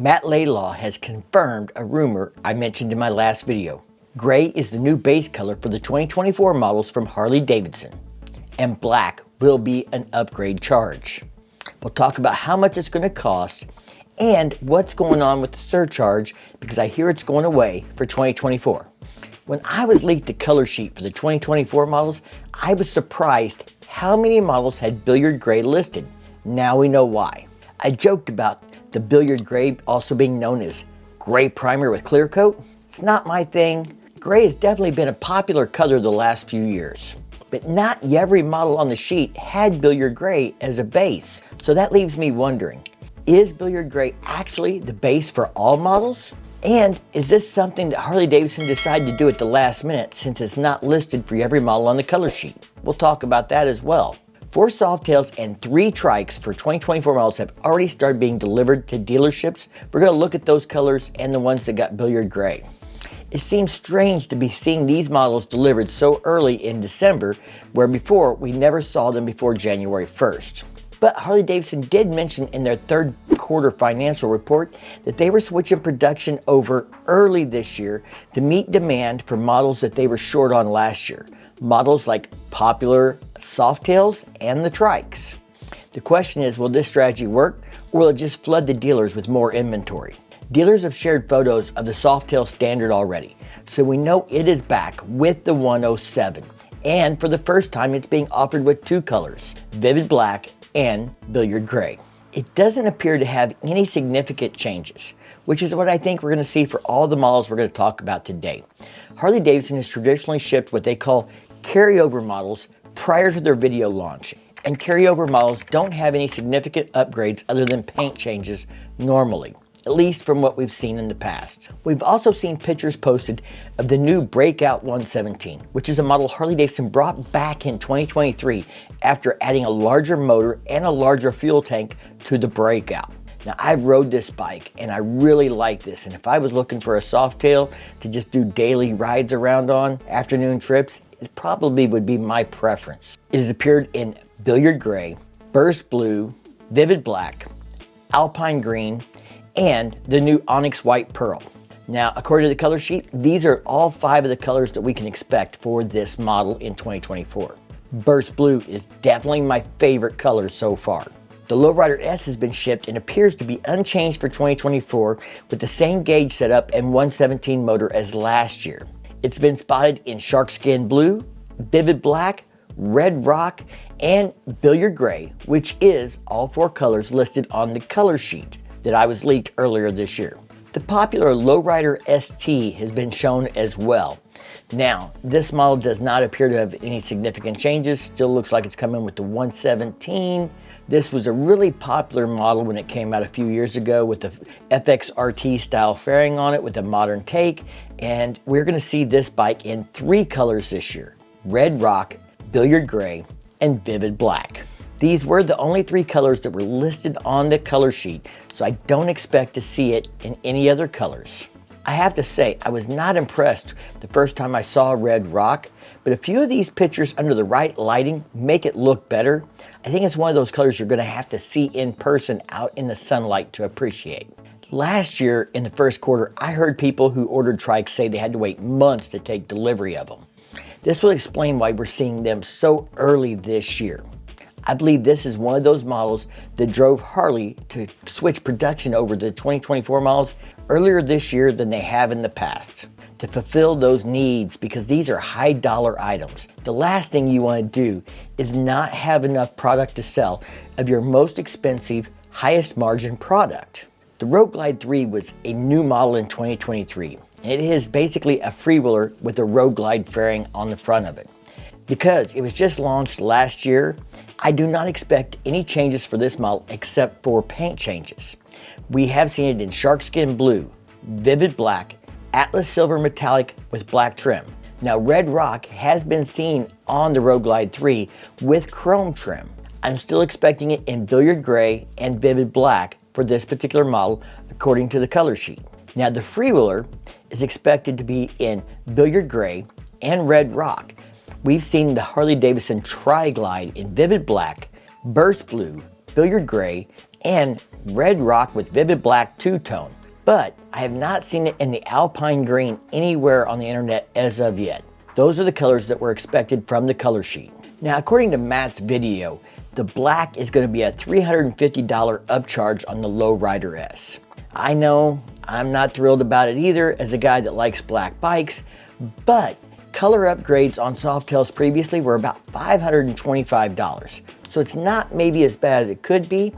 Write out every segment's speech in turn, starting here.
Matt Laidlaw has confirmed a rumor I mentioned in my last video. Gray is the new base color for the 2024 models from Harley Davidson, and black will be an upgrade charge. We'll talk about how much it's going to cost and what's going on with the surcharge, because I hear it's going away for 2024. When I was leaked the color sheet for the 2024 models, I was surprised how many models had billiard gray listed. Now we know why. I joked about the billiard gray also being known as gray primer with clear coat. It's not my thing. Gray has definitely been a popular color the last few years, but not every model on the sheet had billiard gray as a base. So that leaves me wondering, is billiard gray actually the base for all models? And is this something that Harley Davidson decided to do at the last minute, since it's not listed for every model on the color sheet? We'll talk about that as well. 4 Softails and 3 Trikes for 2024 models have already started being delivered to dealerships. We're going to look at those colors and the ones that got billiard gray. It seems strange to be seeing these models delivered so early in December, where before we never saw them before January 1st. But Harley Davidson did mention in their third quarter financial report that they were switching production over early this year to meet demand for models that they were short on last year. Models like popular Softails and the Trikes. The question is, will this strategy work, or will it just flood the dealers with more inventory? Dealers have shared photos of the Softail Standard already, so we know it is back with the 107. And for the first time, it's being offered with 2 colors, vivid black and billiard gray. It doesn't appear to have any significant changes, which is what I think we're going to see for all the models we're going to talk about today. Harley Davidson has traditionally shipped what they call carryover models prior to their video launch, and carryover models don't have any significant upgrades other than paint changes normally, at least from what we've seen in the past. We've also seen pictures posted of the new Breakout 117, which is a model Harley Davidson brought back in 2023 after adding a larger motor and a larger fuel tank to the Breakout. Now, I've rode this bike and I really like this, and if I was looking for a Softail to just do daily rides around on, afternoon trips, it probably would be my preference. It has appeared in billiard gray, burst blue, vivid black, alpine green, and the new onyx white pearl. Now, according to the color sheet, these are all 5 of the colors that we can expect for this model in 2024. Burst blue is definitely my favorite color so far. The Lowrider S has been shipped and appears to be unchanged for 2024 with the same gauge setup and 117 motor as last year. It's been spotted in sharkskin blue, vivid black, red rock, and billiard gray, which is all 4 colors listed on the color sheet that I was leaked earlier this year. The popular Lowrider ST has been shown as well. Now, this model does not appear to have any significant changes. Still looks like it's coming with the 117. This was a really popular model when it came out a few years ago with the FXRT style fairing on it with a modern take. And we're going to see this bike in 3 colors this year: red rock, billiard gray, and vivid black. These were the only 3 colors that were listed on the color sheet, so I don't expect to see it in any other colors. I have to say, I was not impressed the first time I saw red rock, but a few of these pictures under the right lighting make it look better. I think it's one of those colors you're going to have to see in person out in the sunlight to appreciate. Last year in the first quarter, I heard people who ordered trikes say they had to wait months to take delivery of them. This will explain why we're seeing them so early this year. I believe this is one of those models that drove Harley to switch production over to the 2024 models earlier this year than they have in the past, to fulfill those needs, because these are high dollar items. The last thing you want to do is not have enough product to sell of your most expensive, highest margin product. The Road Glide 3 was a new model in 2023. It is basically a freewheeler with a Road Glide fairing on the front of it. Because it was just launched last year, I do not expect any changes for this model except for paint changes. We have seen it in sharkskin blue, vivid black, Atlas silver metallic with black trim. Now, red rock has been seen on the Road Glide 3 with chrome trim. I'm still expecting it in billiard gray and vivid black for this particular model according to the color sheet. Now, the freewheeler is expected to be in billiard gray and red rock. We've seen the Harley Davidson Tri-Glide in vivid black, burst blue, billiard gray, and red rock with vivid black two-tone, but I have not seen it in the alpine green anywhere on the internet as of yet. Those are the colors that were expected from the color sheet. Now, according to Matt's video, the black is going to be a $350 upcharge on the Lowrider S. I know I'm not thrilled about it either as a guy that likes black bikes, but color upgrades on Softails previously were about $525. So it's not maybe as bad as it could be.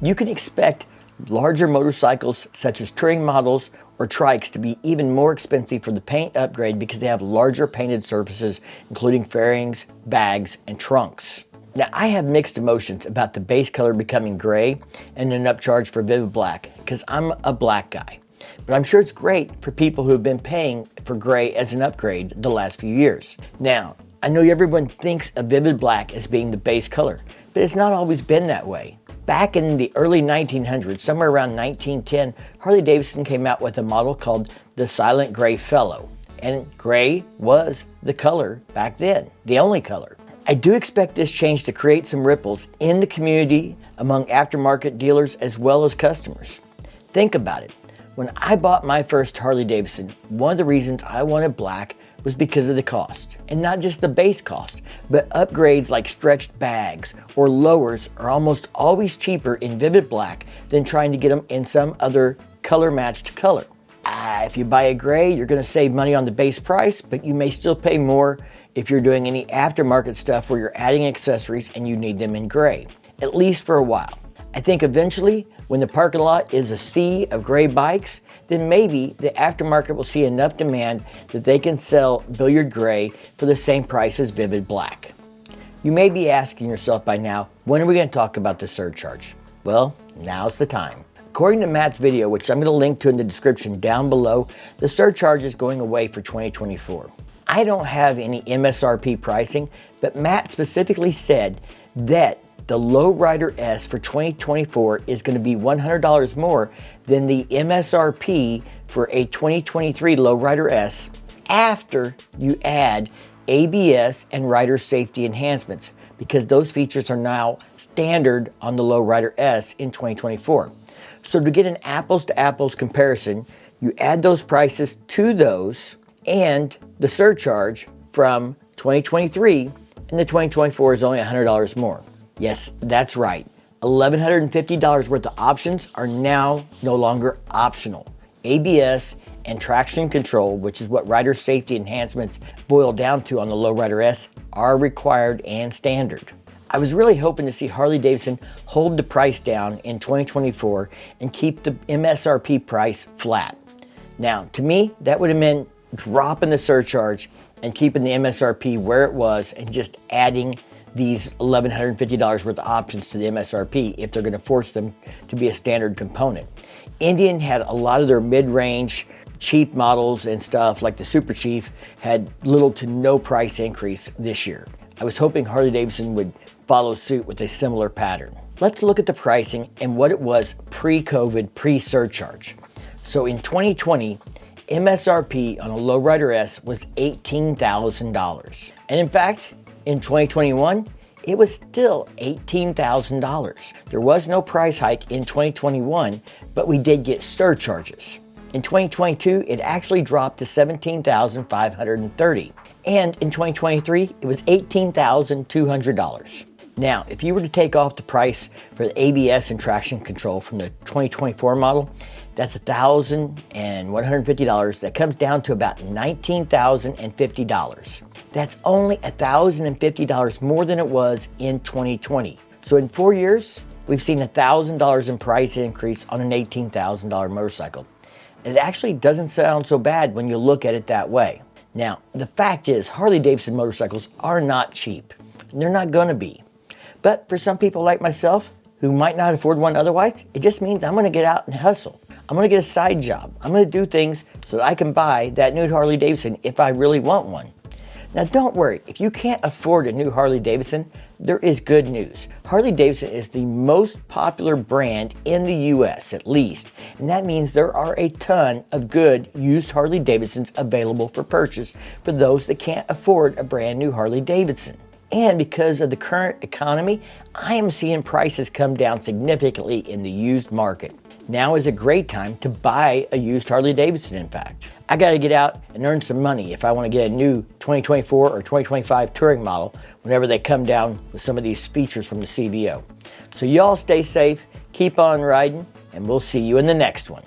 You can expect larger motorcycles such as touring models or trikes to be even more expensive for the paint upgrade because they have larger painted surfaces, including fairings, bags, and trunks. Now, I have mixed emotions about the base color becoming gray and an upcharge for vivid black because I'm a black guy. But I'm sure it's great for people who have been paying for gray as an upgrade the last few years. Now, I know everyone thinks of vivid black as being the base color, but it's not always been that way. Back in the early 1900s, somewhere around 1910, Harley-Davidson came out with a model called the Silent Gray Fellow. And gray was the color back then, the only color. I do expect this change to create some ripples in the community among aftermarket dealers as well as customers. Think about it. When I bought my first Harley-Davidson, one of the reasons I wanted black was because of the cost. And not just the base cost, but upgrades like stretched bags or lowers are almost always cheaper in vivid black than trying to get them in some other color-matched color. If you buy a gray, you're going to save money on the base price, but you may still pay more if you're doing any aftermarket stuff where you're adding accessories and you need them in gray, at least for a while. I think eventually, when the parking lot is a sea of gray bikes, then maybe the aftermarket will see enough demand that they can sell billiard gray for the same price as vivid black. You may be asking yourself by now, when are we going to talk about the surcharge? Well, now's the time. According to Matt's video, which I'm going to link to in the description down below, the surcharge is going away for 2024. I don't have any MSRP pricing, but Matt specifically said that the Lowrider S for 2024 is going to be $100 more than the MSRP for a 2023 Lowrider S after you add ABS and rider safety enhancements, because those features are now standard on the Lowrider S in 2024. So to get an apples to apples comparison, you add those prices to those and the surcharge from 2023, and the 2024 is only $100 more. Yes, that's right. $1,150 worth of options are now no longer optional. ABS and traction control, which is what rider safety enhancements boil down to on the Lowrider S, are required and standard. I was really hoping to see Harley-Davidson hold the price down in 2024 and keep the MSRP price flat. Now, to me, that would have meant dropping the surcharge and keeping the MSRP where it was and just adding these $1,150 worth of options to the MSRP if they're going to force them to be a standard component. Indian had a lot of their mid-range cheap models and stuff like the Super Chief had little to no price increase this year. I was hoping Harley-Davidson would follow suit with a similar pattern. Let's look at the pricing and what it was pre-COVID, pre-surcharge. So in 2020, MSRP on a Lowrider S was $18,000. And in fact, in 2021, it was still $18,000. There was no price hike in 2021, but we did get surcharges. In 2022, it actually dropped to $17,530. And in 2023, it was $18,200. Now, if you were to take off the price for the ABS and traction control from the 2024 model, that's $1,150. That comes down to about $19,050. That's only $1,050 more than it was in 2020. So in 4 years, we've seen $1,000 in price increase on an $18,000 motorcycle. It actually doesn't sound so bad when you look at it that way. Now, the fact is, Harley-Davidson motorcycles are not cheap. They're not going to be. But for some people like myself, who might not afford one otherwise, it just means I'm going to get out and hustle. I'm going to get a side job. I'm going to do things so that I can buy that new Harley-Davidson if I really want one. Now don't worry, if you can't afford a new Harley-Davidson, there is good news. Harley-Davidson is the most popular brand in the US at least, and that means there are a ton of good used Harley-Davidsons available for purchase for those that can't afford a brand new Harley-Davidson. And because of the current economy, I am seeing prices come down significantly in the used market. Now is a great time to buy a used Harley Davidson, in fact. I gotta get out and earn some money if I wanna get a new 2024 or 2025 touring model whenever they come down with some of these features from the CVO. So y'all stay safe, keep on riding, and we'll see you in the next one.